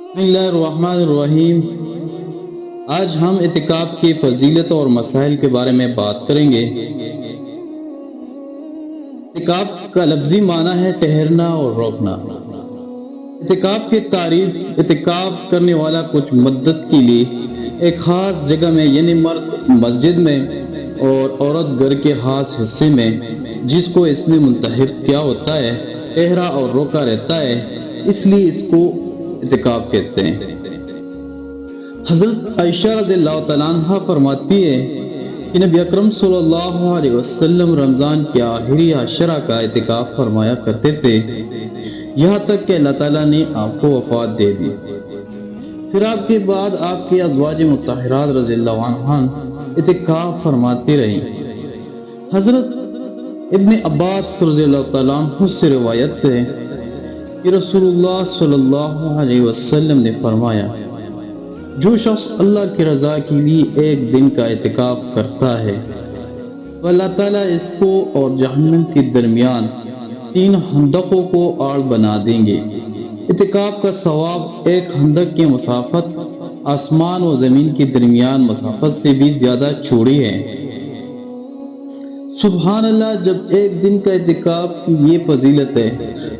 بسم اللہ الرحمن الرحیم۔ آج ہم اعتکاف کی فضیلت اور مسائل کے بارے میں بات کریں گے۔ اعتکاف کا لفظی معنی ہے ٹھہرنا اور روکنا۔ اعتکاف کی تعریف: اعتکاف کرنے والا کچھ مدت کے لیے ایک خاص جگہ میں، یعنی مرد مسجد میں اور عورت گھر کے خاص حصے میں، جس کو اس نے منتخب کیا ہوتا ہے، ٹھہرا اور روکا رہتا ہے، اس لیے اس کو اعتکاف کہتے ہیں۔ حضرت عائشہ رضی اللہ تعالیٰ عنہ فرماتی ہے کہ نبی اکرم صلی اللہ علیہ وسلم رمضان کے آخری عشرہ کا اعتکاف فرمایا کرتے تھے، یہاں تک کہ اللہ تعالیٰ نے آپ کو وفات دے دی۔ پھر آپ کے بعد آپ کے ازواج مطہرات رضی اللہ عنہن اعتکاف فرماتی رہیں۔ حضرت ابن عباس رضی اللہ تعالیٰ عنہ سے روایت ہے کہ رسول اللہ صلی اللہ علیہ وسلم نے فرمایا، جو شخص اللہ کی رضا کے لیے ایک دن کا اعتکاف کرتا ہے تو اللہ تعالیٰ اس کو اور جہنم کے درمیان 3 خندقوں کو آڑ بنا دیں گے۔ اعتکاف کا ثواب ایک خندق کی مسافت آسمان و زمین کے درمیان مسافت سے بھی زیادہ چوڑی ہے۔ سبحان اللہ! جب ایک دن کا اعتکاف کی یہ فضیلت ہے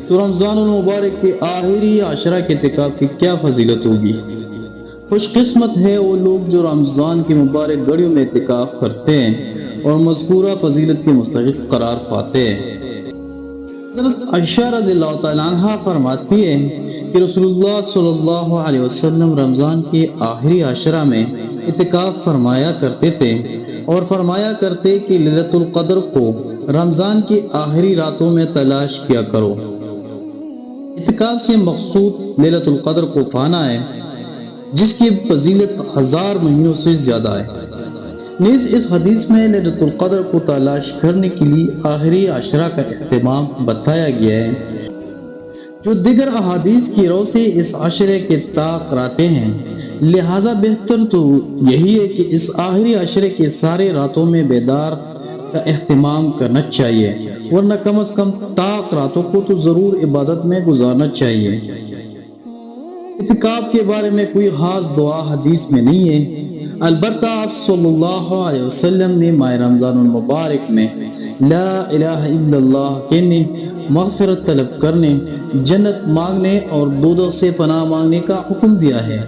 تو رمضان المبارک کے آخری عشرہ کے اعتکاف کی کیا فضیلت ہوگی؟ خوش قسمت ہے وہ لوگ جو رمضان کی مبارک گھڑیوں میں اعتکاف کرتے ہیں اور مذکورہ فضیلت کے مستحق قرار پاتے ہیں۔ حضرت عائشہ رضی اللہ تعالیٰ عنہ فرماتی ہے کہ رسول اللہ صلی اللہ علیہ وسلم رمضان کے آخری عشرہ میں اعتکاف فرمایا کرتے تھے اور فرمایا کرتے کہ لیلۃ القدر کو رمضان کی آخری راتوں میں تلاش کیا کرو۔ اعتکاف سے مقصود لیلۃ القدر کو پانا ہے، جس کی فضیلت 1000 مہینوں سے زیادہ ہے۔ نیز اس حدیث میں لیلۃ القدر کو تلاش کرنے کے لیے آخری عشرہ کا اہتمام بتایا گیا ہے، جو دیگر احادیث کی رو سے اس عشرے کے طاق رہتے ہیں۔ لہذا بہتر تو یہی ہے کہ اس آخری عشرے کے سارے راتوں میں بیدار کا اہتمام کرنا چاہیے، ورنہ کم از کم طاق راتوں کو تو ضرور عبادت میں گزارنا چاہیے۔ اعتکاف کے بارے میں کوئی خاص دعا حدیث میں نہیں ہے، البتہ آپ صلی اللہ علیہ وسلم نے ماہ رمضان المبارک میں لا الہ الا اللہ کہنے، مغفرت طلب کرنے، جنت مانگنے اور دوزخ سے پناہ مانگنے کا حکم دیا ہے۔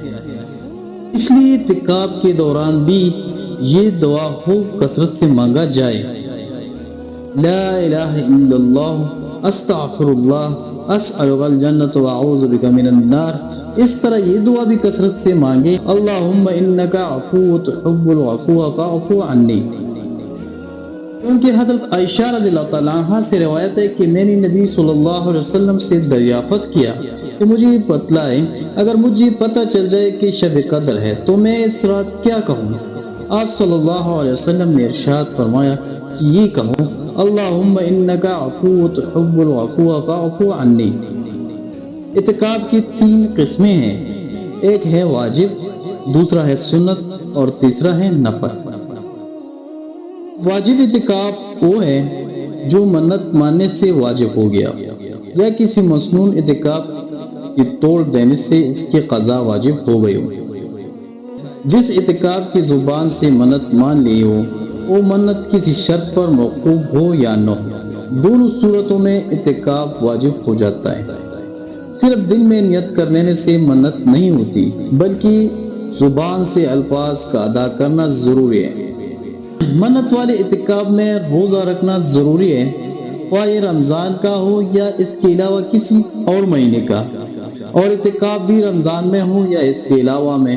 اس لیے اعتکاف کے دوران بھی یہ دعا خوب کثرت سے مانگا جائے۔ لا الہ الا اللہ، استغفر اللہ، اسألک الجنۃ واعوذ بک من النار۔ اس طرح یہ دعا بھی کثرت سے مانگے، اللہم انک عفو تحب العفو فاعف عنی۔ کیونکہ حضرت عائشہ رضی اللہ تعالیٰ عنہ سے روایت ہے کہ میں نے نبی صلی اللہ علیہ وسلم سے دریافت کیا کہ مجھے بتلائے، اگر مجھے پتہ چل جائے کہ شب قدر ہے تو میں اس رات کیا کہوں؟ آپ صلی اللہ علیہ وسلم نے ارشاد فرمایا کہ یہ کہو، اللہم انک عفو تحب العفو فاعف عنی۔ اعتکاف کی 3 قسمیں ہیں، ایک ہے واجب، دوسرا ہے سنت اور تیسرا ہے نفل۔ واجب اعتکاف وہ ہے جو منت ماننے سے واجب ہو گیا یا کسی مسنون اعتکاف کی توڑ دینے سے اس کی قضا واجب ہو گئی ہو۔ جس اعتکاف کی زبان سے منت مان لی ہو، وہ منت کسی شرط پر موقوف ہو یا نہ ہو، دونوں صورتوں میں اعتکاف واجب ہو جاتا ہے۔ صرف دل میں نیت کر لینے سے منت نہیں ہوتی، بلکہ زبان سے الفاظ کا ادا کرنا ضروری ہے۔ منت والے اعتکاف میں روزہ رکھنا ضروری ہے، خواہ یہ رمضان کا ہو یا اس کے علاوہ کسی اور مہینے کا، اور اعتکاف بھی رمضان میں ہو یا اس کے علاوہ میں۔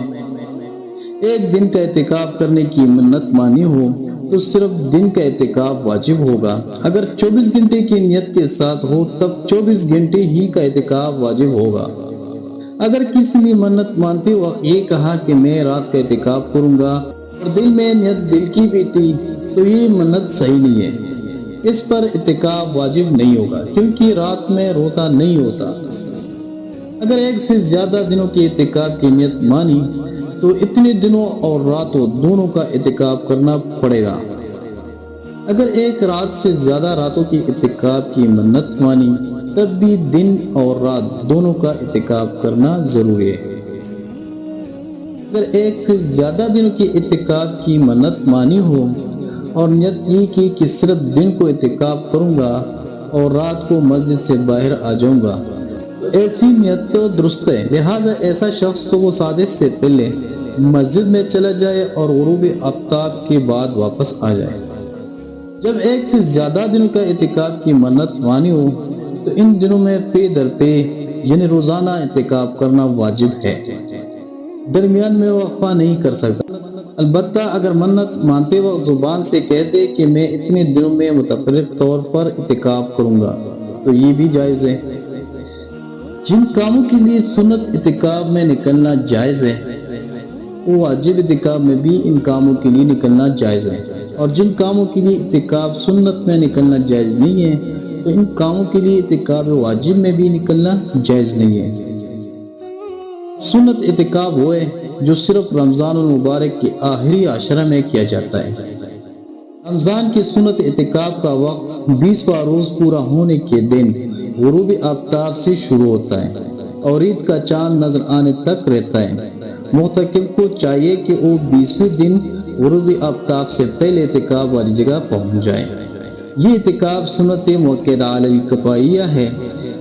ایک دن کا اعتکاف کرنے کی منت مانی ہو تو صرف دن کا اعتکاف واجب ہوگا۔ اگر 24 گھنٹے کی نیت کے ساتھ ہو تب 24 گھنٹے ہی کا اعتکاف واجب ہوگا۔ اگر کسی نے منت مانتے وقت یہ کہا کہ میں رات کا اعتکاف کروں گا اور دل میں نیت دل کی بھی تھی تو یہ منت صحیح نہیں ہے، اس پر اعتکاف واجب نہیں ہوگا، کیونکہ رات میں روزہ نہیں ہوتا۔ اگر ایک سے زیادہ دنوں کی اعتکاف کی نیت مانی تو اتنے دنوں اور راتوں دونوں کا اعتکاف کرنا پڑے گا۔ اگر ایک رات سے زیادہ راتوں کی اعتکاف کی منت مانی تب بھی دن اور رات دونوں کا اعتکاف کرنا ضروری ہے۔ اگر ایک سے زیادہ دنوں کے اعتکاف کی منت مانی ہو اور نیت یہ کی کہ صرف دن کو اعتکاف کروں گا اور رات کو مسجد سے باہر آ جاؤں گا، تو ایسی نیت تو درست ہے، لہٰذا ایسا شخص تو وہ صادق سے پہلے مسجد میں چلا جائے اور غروب آفتاب کے بعد واپس آ جائے۔ جب ایک سے زیادہ دنوں کا اعتکاف کی منت مانی ہو تو ان دنوں میں پے در پے یعنی روزانہ اعتکاف کرنا واجب ہے، درمیان میں وقفہ نہیں کر سکتا۔ البتہ اگر منت مانتے وقت زبان سے کہتے کہ میں اتنے دنوں میں متفرق طور پر اعتکاف کروں گا تو یہ بھی جائز ہے۔ جن کاموں کے لیے سنت اعتکاف میں نکلنا جائز ہے وہ واجب اعتکاف میں بھی ان کاموں کے لیے نکلنا جائز ہے، اور جن کاموں کے لیے اعتکاف سنت میں نکلنا جائز نہیں ہے تو ان کاموں کے لیے اعتکاف واجب میں بھی نکلنا جائز نہیں ہے۔ سنت اعتکاف وہ ہے جو صرف رمضان المبارک کے آخری عشرہ میں کیا جاتا ہے۔ رمضان کی سنت اعتکاف کا وقت 20واں روز پورا ہونے کے دن غروب آفتاب سے شروع ہوتا ہے اور عید کا چاند نظر آنے تک رہتا ہے۔ معتکف کو چاہیے کہ وہ 20ویں دن غروب آفتاب سے پہلے اعتکاف والی جگہ پہنچ جائے۔ یہ اعتکاف سنت مؤکدہ علی الکفائیہ ہے،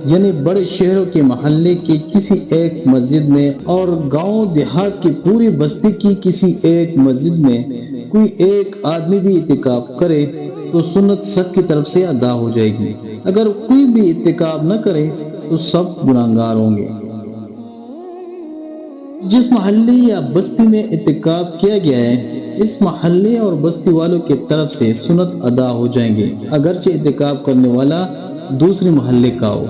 یعنی بڑے شہروں کے محلے کی کسی ایک مسجد میں اور گاؤں دیہات کی پوری بستی کی کسی ایک مسجد میں کوئی ایک آدمی بھی اعتکاف کرے تو سنت سب کی طرف سے ادا ہو جائے گی۔ اگر کوئی بھی اعتکاف نہ کرے تو سب گناہگار ہوں گے۔ جس محلے یا بستی میں اعتکاف کیا گیا ہے اس محلے اور بستی والوں کی طرف سے سنت ادا ہو جائیں گے، اگرچہ اعتکاف کرنے والا دوسرے محلے کا ہو۔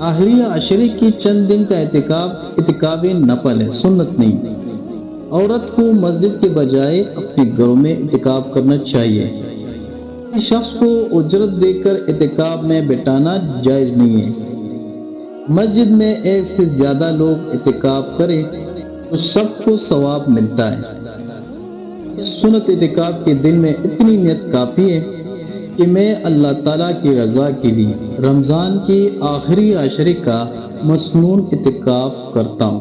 آخری عشرے کی چند دن کا اعتکاف نفل ہے، سنت نہیں۔ عورت کو مسجد کے بجائے اپنے گھروں میں اعتکاف کرنا چاہیے۔ اس شخص کو اجرت دے کر اعتکاف میں بٹھانا جائز نہیں ہے۔ مسجد میں ایک سے زیادہ لوگ اعتکاف کرے تو سب کو ثواب ملتا ہے۔ سنت اعتکاف کے دن میں اتنی نیت کافی ہے کہ میں اللہ تعالیٰ کی رضا کے لیے رمضان کے آخری عشرے کا مسنون اعتکاف کرتا ہوں۔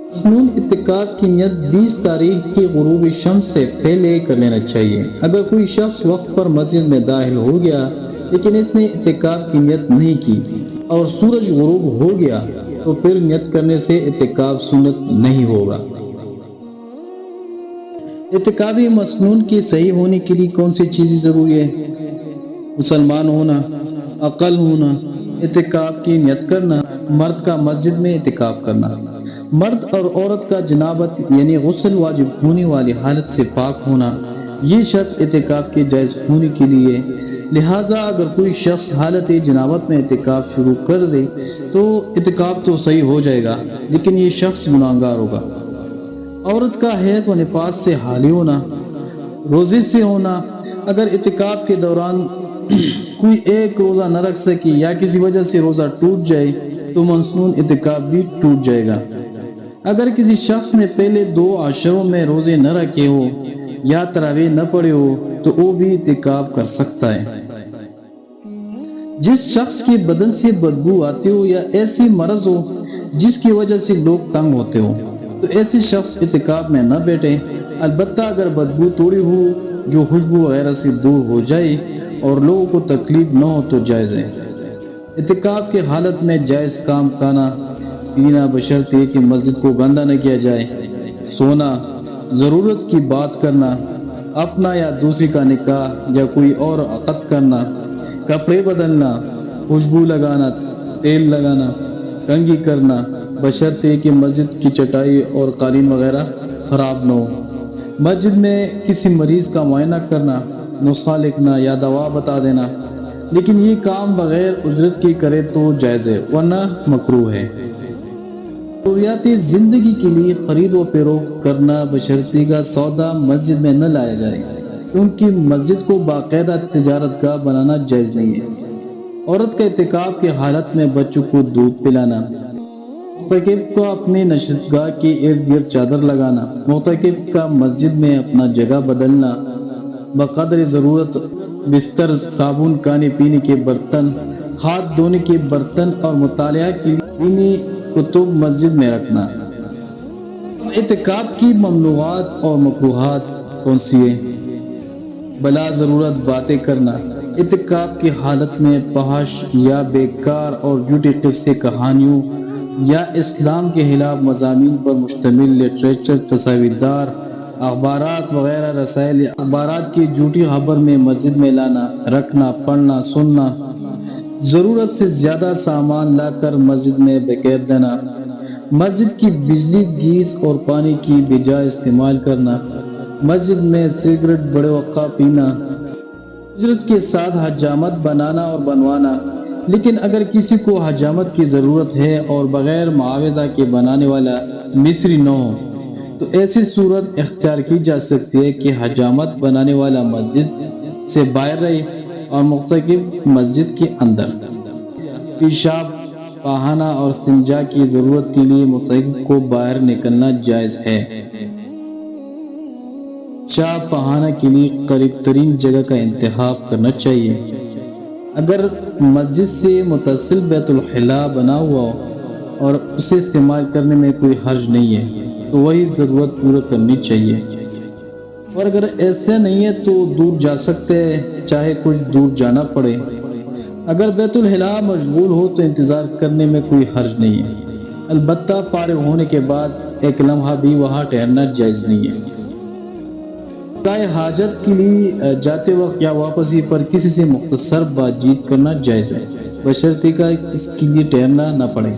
مسنون اعتکاف کی نیت 20 تاریخ کی غروب شمس سے پہلے کر لینا چاہیے۔ اگر کوئی شخص وقت پر مسجد میں داخل ہو گیا لیکن اس نے اعتکاف کی نیت نہیں کی اور سورج غروب ہو گیا تو پھر نیت کرنے سے اعتکاف سنت نہیں ہوگا۔ اعتکاف مسنون کی صحیح ہونے کے لیے کون سی چیزیں ضروری ہے؟ مسلمان ہونا، عقل ہونا، اعتکاف کی نیت کرنا، مرد کا مسجد میں اعتکاف کرنا، مرد اور عورت کا جنابت یعنی غسل واجب ہونے والی حالت سے پاک ہونا، یہ شرط اعتکاف کے جائز ہونے کے لیے۔ لہٰذا اگر کوئی شخص حالت جنابت میں اعتکاف شروع کر دے تو اعتکاف تو صحیح ہو جائے گا لیکن یہ شخص گناہگار ہوگا۔ عورت کا حیض و نفاس سے حالی ہونا، روزے سے ہونا، اگر اعتکاف کے دوران کوئی ایک روزہ نہ رکھ سکے یا کسی وجہ سے روزہ ٹوٹ جائے تو مسنون اعتکاف بھی ٹوٹ جائے گا۔ اگر کسی شخص نے پہلے 2 عشروں میں روزے نہ رکھے ہو یا تراویح نہ پڑھے ہو تو وہ بھی اعتکاف کر سکتا ہے۔ جس شخص کے بدن سے بدبو آتی ہو یا ایسی مرض ہو جس کی وجہ سے لوگ تنگ ہوتے ہو تو ایسے شخص اعتکاف میں نہ بیٹھے، البتہ اگر بدبو تھوڑی ہو جو خوشبو وغیرہ سے دور ہو جائے اور لوگوں کو تکلیف نہ ہو تو جائز ہے۔ اعتکاف کی حالت میں جائز کام کھانا پینا بشرطے کہ مسجد کو گندا نہ کیا جائے، سونا، ضرورت کی بات کرنا، اپنا یا دوسری کا نکاح یا کوئی اور عقد کرنا، کپڑے بدلنا، خوشبو لگانا، تیل لگانا، کنگھی کرنا، بشرطے کہ مسجد کی چٹائی اور قالین وغیرہ خراب نہ ہو۔ مسجد میں کسی مریض کا معائنہ کرنا، نسخہ لکھنا یا دوا بتا دینا، لیکن یہ کام بغیر اجرت کے کرے تو جائز ہے ورنہ مکروہ ہے۔ ضروریات زندگی کے لیے خرید و فروخت کرنا بشرطے کا سودا مسجد میں نہ لایا جائے کیونکہ مسجد کو باقاعدہ تجارت گاہ بنانا جائز نہیں ہے۔ عورت کا اعتکاف کی حالت میں بچوں کو دودھ پلانا، معتکف کو اپنے نشستگاہ کے ارد گرد چادر لگانا، معتکف کا مسجد میں اپنا جگہ بدلنا، بقدر ضرورت بستر، صابن، کھانے پینے کے برتن، ہاتھ دھونے کے برتن اور مطالعہ کے لیے دینی کتب مسجد میں رکھنا۔ اب اعتکاف کی ممنوعات اور مکروہات کون سی ہیں؟ بلا ضرورت باتیں کرنا، اعتکاف کی حالت میں فحش یا بیکار اور جھوٹے قصے کہانیوں یا اسلام کے خلاف مضامین پر مشتمل لٹریچر، تصاویردار اخبارات وغیرہ رسائل یا اخبارات کی جھوٹی خبر میں مسجد میں لانا، رکھنا، پڑھنا، سننا، ضرورت سے زیادہ سامان لا کر مسجد میں بکیر دینا، مسجد کی بجلی، گیس اور پانی کی بجائے استعمال کرنا، مسجد میں سگریٹ بڑے وقت پینا، اجرت کے ساتھ حجامت بنانا اور بنوانا۔ لیکن اگر کسی کو حجامت کی ضرورت ہے اور بغیر معاوضہ کے بنانے والا مصری نہ ہو تو ایسی صورت اختیار کی جا سکتی ہے کہ حجامت بنانے والا مسجد سے باہر رہے اور معتکف مسجد کے اندر۔ پیشاب، پاخانہ اور استنجا کی ضرورت کے لیے معتکف کو باہر نکلنا جائز ہے۔ پیشاب پاخانہ کے لیے قریب ترین جگہ کا انتخاب کرنا چاہیے۔ اگر مسجد سے متصل بیت الخلاء بنا ہوا ہو اور اسے استعمال کرنے میں کوئی حرج نہیں ہے تو وہی ضرورت پورا کرنی چاہیے، اور اگر ایسا نہیں ہے تو دور جا سکتے ہیں، چاہے کچھ دور جانا پڑے۔ اگر بیت الخلاء مشغول ہو تو انتظار کرنے میں کوئی حرج نہیں ہے، البتہ فارغ ہونے کے بعد ایک لمحہ بھی وہاں ٹھہرنا جائز نہیں ہے۔ قضائے حاجت کے لیے جاتے وقت یا واپسی پر کسی سے مختصر بات چیت کرنا جائز ہے، بشرطیکہ کہ اس کے لیے ٹھہرنا نہ پڑے۔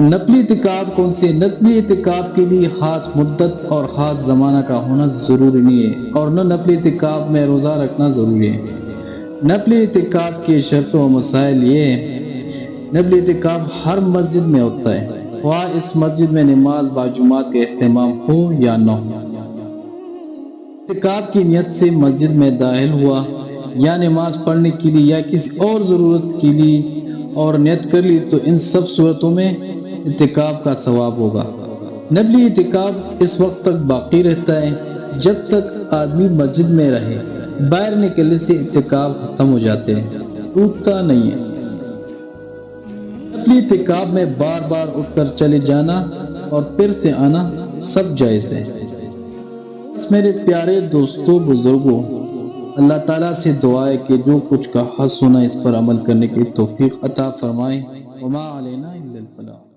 نفلی اعتکاف کون سے؟ نفلی اعتکاف کے لیے خاص مدت اور خاص زمانہ کا ہونا ضروری نہیں ہے، اور نہ نفلی اعتکاف میں روزہ رکھنا ضروری ہے۔ نفلی اعتکاف کی شرطوں و مسائل یہ ہیں: نفلی اعتکاف ہر مسجد میں ہوتا ہے، خواہ اس مسجد میں نماز باجماعت کا اہتمام ہو یا نہ ہو۔ اعتکاف کی نیت سے مسجد میں داخل ہوا یا نماز پڑھنے کے لیے یا کسی اور ضرورت کے لیے اور نیت کر لی تو ان سب صورتوں میں اعتکاف کا ثواب ہوگا۔ نفلی اعتکاف اس وقت تک باقی رہتا ہے جب تک آدمی مسجد میں رہے، باہر نکلنے سے اعتکاف ختم ہو جاتے ہیں، ٹوٹتا نہیں ہے۔ نفلی اعتکاف میں بار بار اٹھ کر چلے جانا اور پھر سے آنا سب جائز ہے۔ میرے پیارے دوستوں، بزرگوں، اللہ تعالیٰ سے دعا ہے کہ جو کچھ کہا سنا اس پر عمل کرنے کی توفیق عطا فرمائے۔ وما علینا الا البلاغ۔